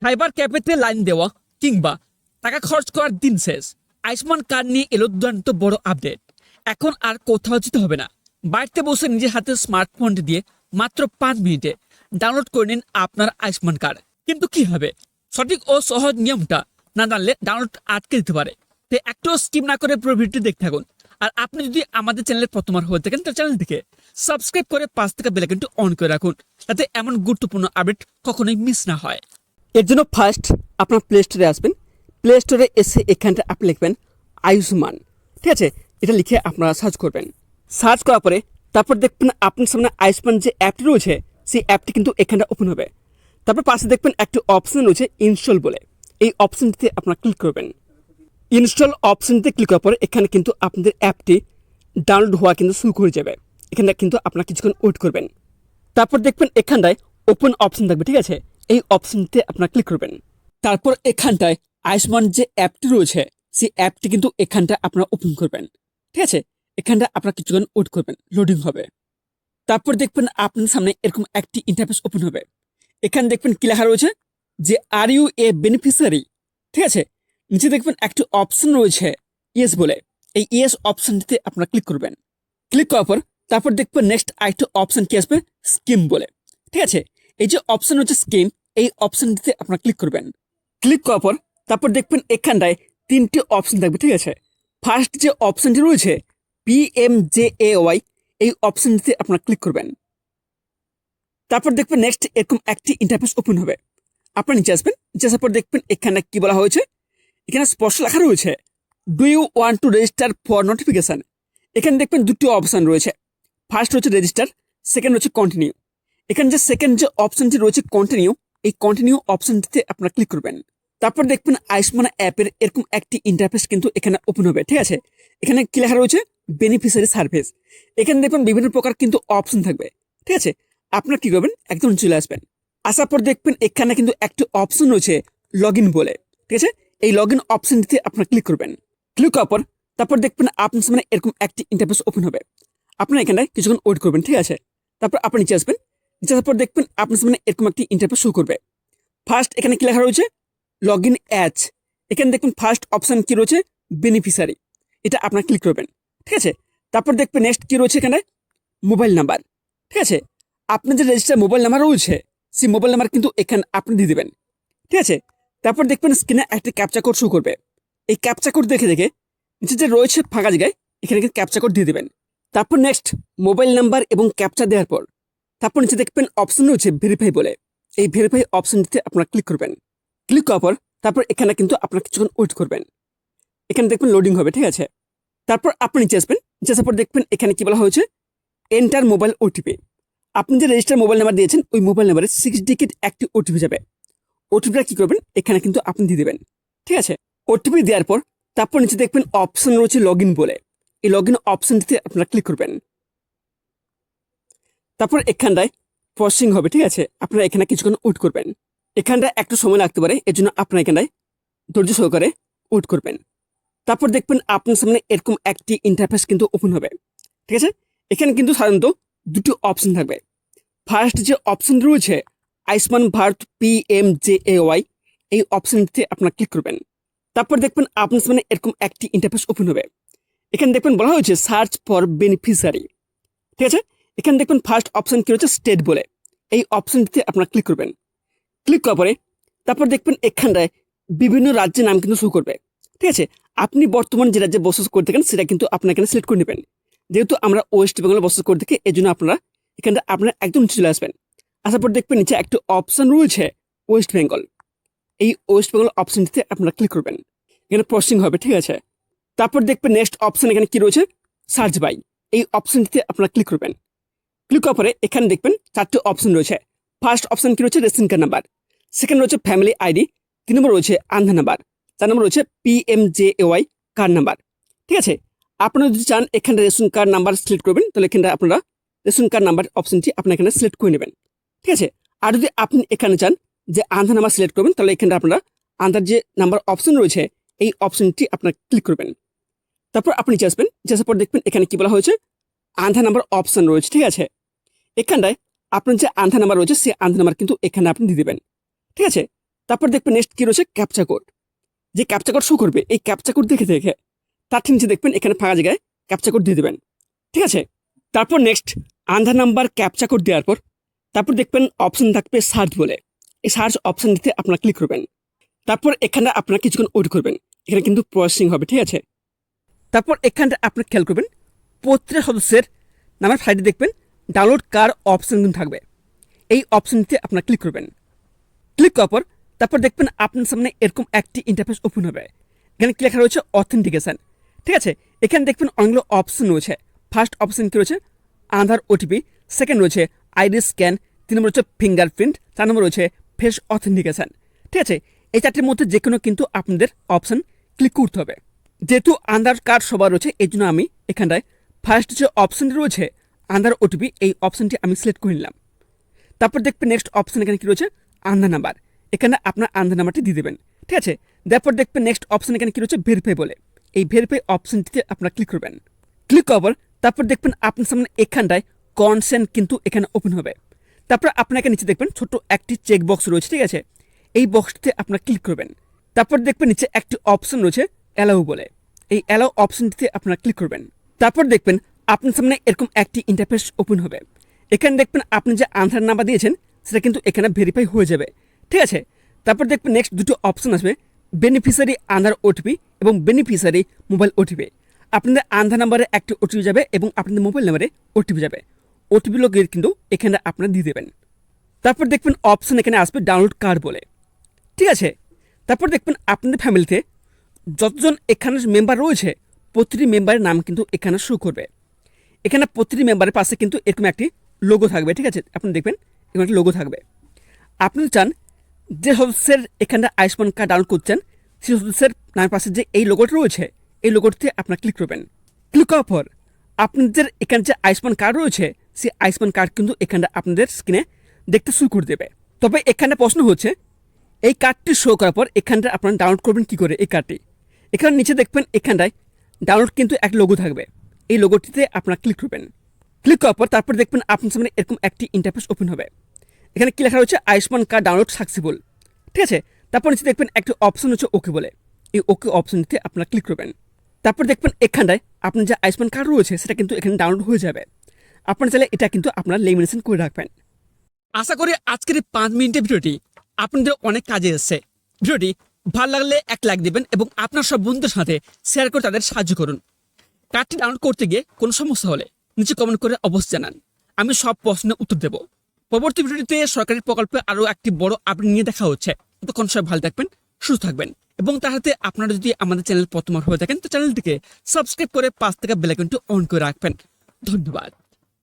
Cyber ক্যাফেতে line দেওয়া কিংবা টাকা খরচ করার দিন শেষ। আয়ুষ্মান কার্ড নিয়ে এলো দুর্দান্ত বড় আপডেট। এখন আর কোথাও যেতে হবে না, বাড়িতে বসে নিজের হাতে স্মার্টফোন দিয়ে মাত্র 5 মিনিটে ডাউনলোড করে নিন আপনার আয়ুষ্মান কার্ড। কিন্তু কি হবে, সঠিক ও সহজ নিয়মটা না জানলে ডাউনলোড আটকে দিতে পারে। তাই একটু স্কিপ না করে পুরো ভিডিওটি দেখতে থাকুন। আর আপনি যদি আমাদের চ্যানেলের প্রথমবার হয়ে থাকেন তাহলে চ্যানেলটিকে সাবস্ক্রাইব করে পাশ থেকে বেল আইকনটি অন করে রাখুন, যাতে এমন গুরুত্বপূর্ণ আপডেট কখনোই মিস না হয়। এর জন্য ফার্স্ট আপনার প্লে স্টোরে আসবেন। প্লে স্টোরে এসে এখানটা আপনি লিখবেন আয়ুষ্মান, ঠিক আছে? এটা লিখে আপনারা সার্চ করবেন। সার্চ করার পরে তারপর দেখবেন আপনার সামনে আয়ুষ্মান যে অ্যাপটি রয়েছে সেই অ্যাপটি কিন্তু এখানটা ওপেন হবে। তারপর পাশে দেখবেন একটা অপশন রয়েছে ইনস্টল বলে, এই অপশনটিতে আপনারা ক্লিক করবেন। ইনস্টল অপশনটিতে ক্লিক করার পরে এখানে কিন্তু আপনাদের অ্যাপটি ডাউনলোড হওয়া কিন্তু শুরু করে যাবে। এখানে কিন্তু আপনারা কিছুক্ষণ ওয়েট করবেন। তারপর দেখবেন এখানটায় ওপেন অপশন থাকবে, ঠিক আছে? এই অপশনটিতে আপনারা ক্লিক করবেন। তারপর এখানটায় আয়ুষ্মান যে অ্যাপটি রয়েছে সেই অ্যাপটি কিন্তু এখানটায় আপনারা ওপেন করবেন, ঠিক আছে? এখানটা আপনারা কিছুক্ষণ ওয়েট করবেন, লোডিং হবে। তারপর দেখবেন আপনার সামনে এরকম একটি ইন্টারফেস ওপেন হবে। এখানে দেখবেন কি লেখা রয়েছে যে আর ইউ এ বেনিফিশিয়ারি, ঠিক আছে? নিচে দেখবেন একটি অপশন রয়েছে ইয়েস বলে, এই ইয়েস অপশনটিতে আপনারা ক্লিক করবেন। ক্লিক করার পর তারপর দেখবেন নেক্সট আরেকটি অপশন কি আসবে, স্কিম বলে, ঠিক আছে? এই যে অপশন হচ্ছে স্কিম, এই অপশনটিতে আপনারা ক্লিক করবেন। ক্লিক করার পর তারপর দেখবেন এখানটায় 3টি অপশন থাকবে, ঠিক আছে? ফার্স্ট যে অপশনটি রয়েছে PMJAY, এই অপশনটিতে আপনারা ক্লিক করবেন। তারপর দেখবেন নেক্সট এরকম একটি ইন্টারফেস ওপেন হবে। আপনারা নিচে আসবেন, নিচে আসার পর দেখবেন এখানে কি বলা হয়েছে, এখানে স্পষ্ট লেখা রয়েছে do you want to register for notification. এখানে দেখবেন দুটি অপশন রয়েছে, ফার্স্ট হচ্ছে রেজিস্টার, সেকেন্ড হচ্ছে কন্টিনিউ। এখানে যে সেকেন্ড যে অপশনটি রয়েছে কন্টিনিউ, এই কন্টিনিউ অপশনটিতে আপনারা ক্লিক করবেন। তারপর দেখবেন আয়ুষ্মান অ্যাপের এরকম একটি ইন্টারফেস কিন্তু এখানে ওপেন হবে, ঠিক আছে? এখানে কি লেখা রয়েছে বেনিফিশিয়ারি সার্ভিস। এখানে দেখবেন বিভিন্ন প্রকার কিন্তু অপশন থাকবে, ঠিক আছে? আপনারা কি করবেন, একদম চলে আসবেন। আসার পর দেখবেন এখানে কিন্তু একটি অপশন রয়েছে লগ ইন বলে, ঠিক আছে? এই লগ ইন অপশনটিতে আপনারা ক্লিক করবেন। ক্লিক করার পর তারপর দেখবেন আপনার সামনে এরকম একটি ইন্টারফেস ওপেন হবে। আপনারা এখানে কিছুক্ষণ ওয়েট করবেন, ঠিক আছে? তারপর আপনি নিচে আসবেন, নিচে আসার পর দেখবেন আপনার সামনে এরকম একটি ইন্টারফেস শো করবে। ফার্স্ট এখানে কি লেখা রয়েছে লগ ইন অ্যাজ। এখানে দেখবেন ফার্স্ট অপশন কি রয়েছে বেনিফিশিয়ারি, এটা আপনারা ক্লিক করবেন, ঠিক আছে? তারপর দেখবেন নেক্সট কি রয়েছে এখানে মোবাইল নাম্বার, ঠিক আছে? আপনার যে রেজিস্টার মোবাইল নাম্বার রয়েছে সেই মোবাইল নাম্বার কিন্তু এখানে আপনি দিয়ে দেবেন, ঠিক আছে? তারপর দেখবেন স্ক্রিনে একটা ক্যাপচা কোড শো করবে। এই ক্যাপচা কোড দেখে দেখে নিচে যে রয়েছে ফাঁকা জায়গায় এখানে কিন্তু ক্যাপচা কোড দিয়ে দেবেন। তারপর নেক্সট মোবাইল নাম্বার এবং ক্যাপচা দেওয়ার পর তারপর নিচে দেখবেন অপশন রয়েছে ভেরিফাই বলে, এই ভেরিফাই অপশনটিতে আপনারা ক্লিক করবেন। ক্লিক করার পর তারপর এখানে কিন্তু আপনারা কিছুক্ষণ ওয়েট করবেন। এখানে দেখবেন লোডিং হবে, ঠিক আছে? তারপর আপনি নিচে আসবেন, নিচে আসার পর দেখবেন এখানে কি বলা হয়েছে এন্টার মোবাইল ওটিপি। আপনি যে রেজিস্টার মোবাইল নাম্বার দিয়েছেন ওই মোবাইল নাম্বারে 6 ডিজিট একটি ওটিপি যাবে। ওটিপিটা কি করবেন এখানে কিন্তু আপনি দিয়ে দেবেন, ঠিক আছে? ওটিপি দেওয়ার পর তারপর নিচে দেখবেন অপশন রয়েছে লগ ইন বলে, এই লগ ইন অপশনটিতে আপনারা ক্লিক করবেন। তারপর এখানটায় প্রসেসিং হবে, ঠিক আছে? আপনারা এখানে কিছুক্ষণ ওয়েট করবেন। এখানটায় একটু সময় লাগতে পারে, এর জন্য আপনারা এখানটায় ধৈর্য সহকারে ওয়েট করবেন। তারপর দেখবেন আপনার সামনে এরকম একটি ইন্টারফেস কিন্তু ওপেন হবে, ঠিক আছে? এখানে কিন্তু সাধারণত দুটি অপশন থাকবে। ফার্স্ট যে অপশন রয়েছে আয়ুষ্মান ভারত PMJAY, এই অপশনটিতে আপনারা ক্লিক করবেন। তারপর দেখবেন আপনার সামনে এরকম একটি ইন্টারফেস ওপেন হবে। এখানে দেখবেন বলা হয়েছে সার্চ ফর বেনিফিশিয়ারি, ঠিক আছে? এখানে দেখবেন ফার্স্ট অপশন কি রয়েছে স্টেট বলে, এই অপশনটিতে আপনারা ক্লিক করবেন। ক্লিক করার পরে তারপর দেখবেন এখানটায় বিভিন্ন রাজ্যের নাম কিন্তু শো করবে, ঠিক আছে? আপনি বর্তমান যে রাজ্যে বসবাস করে থাকেন সেটা কিন্তু আপনার এখানে সিলেক্ট করে নেবেন। যেহেতু আমরা ওয়েস্ট বেঙ্গলে বসবাস করে থাকি এই জন্য আপনারা এখানটা আপনারা একদম নিচে চলে আসবেন। আসার পর দেখবেন নিচে একটা অপশন রয়েছে ওয়েস্ট বেঙ্গল, এই ওয়েস্ট বেঙ্গল অপশনটিতে আপনারা ক্লিক করবেন। এখানে প্রসেসিং হবে, ঠিক আছে? তারপর দেখবেন নেক্সট অপশন এখানে কি রয়েছে সার্চ বাই, এই অপশনটিতে আপনারা ক্লিক করবেন। ক্লিক করার পরে এখানে দেখবেন 4টি অপশন রয়েছে। ফার্স্ট অপশন কি রয়েছে রেশন কার্ড নাম্বার, সেকেন্ড রয়েছে ফ্যামিলি আইডি, 3 নম্বর রয়েছে আধার নাম্বার, 4 নম্বর রয়েছে PMJAY কার্ড নাম্বার, ঠিক আছে? আপনারা যদি চান এখানে রেশন কার্ড নাম্বার সিলেক্ট করবেন তাহলে এখানে আপনারা রেশন কার্ড নাম্বার অপশনটি আপনার এখানে সিলেক্ট করে নেবেন, ঠিক আছে? আর যদি আপনি এখানে চান যে আধার নাম্বার সিলেক্ট করবেন তাহলে এখানে আপনারা আধার যে নাম্বার অপশন রয়েছে এই অপশনটি আপনারা ক্লিক করবেন। তারপর আপনি নিচে আসবেন, নিচে আসার পর দেখবেন এখানে কি বলা হয়েছে আধার নাম্বার অপশন রয়েছে, ঠিক আছে? এখানটায় আপনার যে আধার নাম্বার রয়েছে সেই আধার নাম্বার কিন্তু এখানে আপনি দিয়ে দেবেন, ঠিক আছে? তারপর দেখবেন নেক্সট কি রয়েছে ক্যাপচা কোড। যে ক্যাপচা কোড শো করবে এই ক্যাপচা কোড দেখে দেখে তার ঠিক নিচে দেখবেন এখানে ফাঁকা জায়গায় ক্যাপচা কোড দিয়ে দেবেন। ঠিক আছে, তারপর নেক্সট আধার নাম্বার ক্যাপচা কোড দেওয়ার পর তারপর দেখবেন অপশন থাকবে সার্চ বলে, এই সার্চ অপশন দিতে আপনারা ক্লিক করবেন। তারপর এখানে আপনারা কিছুক্ষণ ওয়েট করবেন, এখানে কিন্তু প্রসেসিং হবে। ঠিক আছে, তারপর এখানটা আপনারা খেয়াল করবেন প্রত্যেক সদস্যের নামের ফাইলটি দেখবেন ডাউনলোড কার অপশন কিন্তু থাকবে, এই অপশনটিতে আপনারা ক্লিক করবেন। ক্লিক করার পর তারপর দেখবেন আপনার সামনে এরকম একটি ইন্টারফেস ওপেন হবে। এখানে কি লেখা রয়েছে অথেন্টিকেশন। ঠিক আছে, এখানে দেখবেন অনেকগুলো অপশন রয়েছে। ফার্স্ট অপশন কি রয়েছে আধার ওটিপি, সেকেন্ড রয়েছে আইরিস স্ক্যান, 3 নম্বর রয়েছে ফিঙ্গারপ্রিন্ট, 4 নম্বর রয়েছে ফেস অথেন্টিকেশন। ঠিক আছে, এই চারটির মধ্যে যে কোনো কিন্তু আপনাদের অপশন ক্লিক করতে হবে। যেহেতু আধার কার্ড সবার রয়েছে এই জন্য আমি এখানটায় ফার্স্ট যে অপশনটি রয়েছে আধার ওটিপি, এই অপশনটি আমি সিলেক্ট করে নিলাম। তারপর দেখবেন নেক্সট অপশন এখানে কি রয়েছে আধার নাম্বার, এখানে আপনার আধার নাম্বারটি দিয়ে দেবেন। ঠিক আছে, তারপর দেখবেন নেক্সট অপশন এখানে কি রয়েছে ভেরিফাই বলে, এই ভেরিফাই অপশনটিতে আপনারা ক্লিক করবেন। ক্লিক করার পর তারপর দেখবেন আপনার সামনে এখানটায় কনসেন্ট কিন্তু এখানে ওপেন হবে। তারপর আপনাকে নিচে দেখবেন ছোট্ট একটি চেক বক্স রয়েছে। ঠিক আছে, এই বক্সটিতে আপনারা ক্লিক করবেন। তারপর দেখবেন নিচে একটি অপশন রয়েছে অ্যালাউ বলে, এই অ্যালাউ অপশনটিতে আপনারা ক্লিক করবেন। তারপর দেখবেন আপনার সামনে এরকম একটি ইন্টারফেস ওপেন হবে। এখানে দেখবেন আপনি যে আধার নাম্বার দিয়েছেন সেটা কিন্তু এখানে ভেরিফাই হয়ে যাবে। ঠিক আছে, তারপর দেখবেন নেক্সট দুটো অপশন আসবে বেনিফিশিয়ারি আধার ওটিপি এবং বেনিফিশিয়ারি মোবাইল ওটিপি। আপনাদের আধার নাম্বারে একটি ওটিপি যাবে এবং আপনাদের মোবাইল নাম্বারে ওটিপি যাবে, ওটিপি লোক কিন্তু এখানে আপনারা দিয়ে দেবেন। তারপর দেখবেন অপশন এখানে আসবে ডাউনলোড কার্ড বলে। ঠিক আছে, তারপর দেখবেন আপনাদের ফ্যামিলিতে যতজন এখানে মেম্বার রয়েছে প্রতিটি মেম্বারের নাম কিন্তু এখানে শো করবে। এখানে প্রতিটি মেম্বারের পাশে কিন্তু এরকম একটি লোগো থাকবে। ঠিক আছে, আপনি দেখবেন এরকম একটি লোগো থাকবে। আপনি চান যে সদস্যের এখানে আয়ুষ্মান কার্ড ডাউনলোড করছেন সেই সদস্যের নামের পাশে যে এই লোগোটা রয়েছে এই লোগোটিতে আপনারা ক্লিক করবেন। ক্লিক করার পর আপনাদের এখানে যে আয়ুষ্মান কার্ড রয়েছে সেই আয়ুষ্মান কার্ড কিন্তু এখানে আপনাদের স্ক্রিনে দেখতে শুরু করে দেবে। তবে এখানে প্রশ্ন হচ্ছে এই কার্ডটি শো করার পর এখানটা আপনারা ডাউনলোড করবেন কী করে এই কার্ডটি। এখানে নিচে দেখবেন এখানটায় ডাউনলোড কিন্তু এক লোগো থাকবে, এই লোগোটিতে আপনারা ক্লিক করবেন। ক্লিক করার পর তারপর দেখবেন আপনার সামনে এরকম একটি ইন্টারফেস ওপেন হবে। এখানে কি লেখা রয়েছে আয়ুষ্মান কার্ড ডাউনলোড সাকসেসফুল। ঠিক আছে, তারপর নিচে দেখবেন একটি অপশন হচ্ছে ওকে বলে, এই ওকে অপশনটিতে আপনারা ক্লিক করবেন। তারপর দেখবেন এখানটায় আপনার যে আয়ুষ্মান কার্ড রয়েছে সেটা কিন্তু এখানে ডাউনলোড হয়ে যাবে। আপনার চাইলে এটা কিন্তু আপনারা লেমিনেশন করে রাখবেন। আশা করি আজকের এই 5 মিনিটের ভিডিওটি আপনাদের অনেক কাজে এসেছে। ভিডিওটি ভালো লাগলে এক লাইক দিবেন এবং আপনার সব বন্ধুদের সাথে শেয়ার করে তাদের সাহায্য করুন। কার্ডটি ডাউনলোড করতে গিয়ে কোনো সমস্যা হলে নিচে কমেন্ট করে অবশ্যই জানান, আমি সব প্রশ্নের উত্তর দেব। পরবর্তী ভিডিওটিতে সরকারি প্রকল্পে আরও একটি বড় আপডেট নিয়ে দেখা হচ্ছে। ততক্ষণ সবাই ভালো থাকবেন, সুস্থ থাকবেন এবং তার সাথে আপনারা যদি আমাদের চ্যানেল প্রথমবার হয়ে থাকেন তো চ্যানেলটিকে সাবস্ক্রাইব করে পাশ থেকে বেল আইকনটি অন করে রাখবেন। ধন্যবাদ।